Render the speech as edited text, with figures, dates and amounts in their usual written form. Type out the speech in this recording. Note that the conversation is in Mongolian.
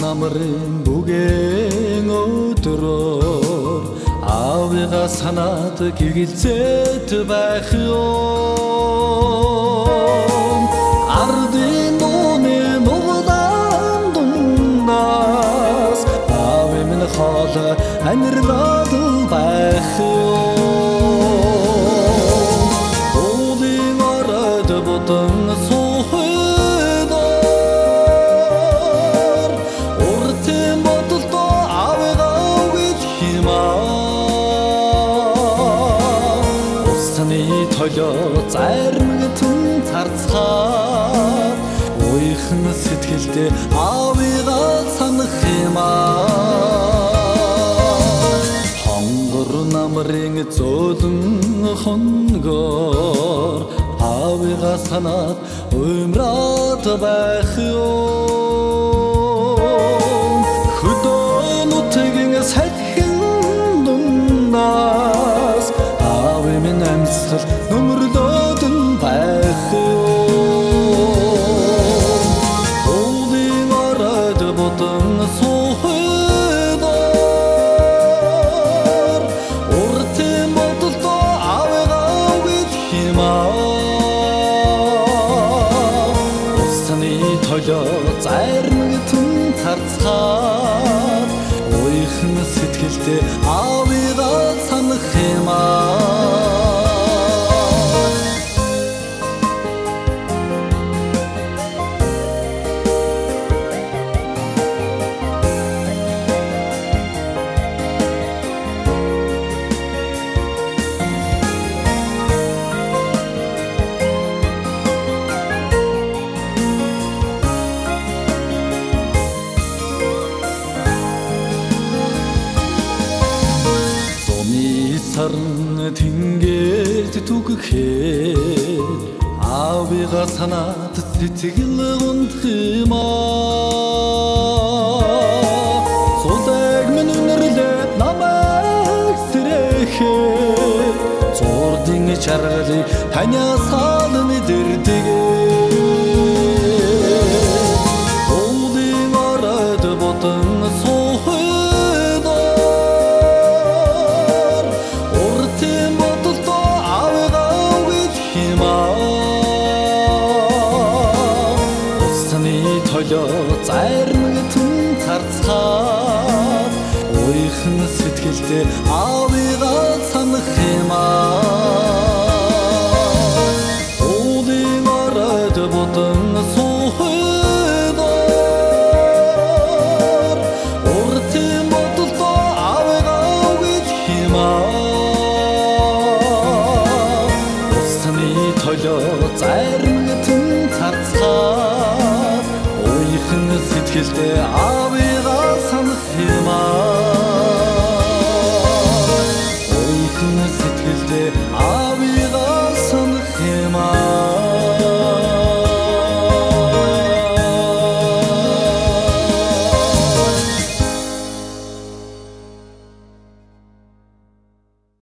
намрын бүген өдрөөр аавыгаа санаад гэгэлзээд байх юм ардын нууны нуглаан дундаас аавын минь хоол анирнаад байх юм уулын ороод бодон толио зармэгтэн царцгаа уйхан сэтгэлдээ аавыгаа санах юм хонгор намрын зөөлөн хонгор аавыгаа санаад уймраад байх юм хөдөө нутгийн сахин дундаас аавын минь амьсгал нөмрлөөд байх уулын ороод бодон суухдаар уртын бодолдоо аавыгаа үгэл химаа усны толио зармэгтэн царцгаад уйхан сэтгэлдээ аавыгаа санах юм сарн тэнгэрт түгхээр аавыгаа санаад сэтгэл гундах юм сулаг минь үнэрлээд намайг сэрэхээр зурдын чаргалыг таньяас хаалны дэрдэгээ уулын ороод бодон толио зармэгтэн царцгаад уйхан сэтгэлдээ аавыгаа санах юм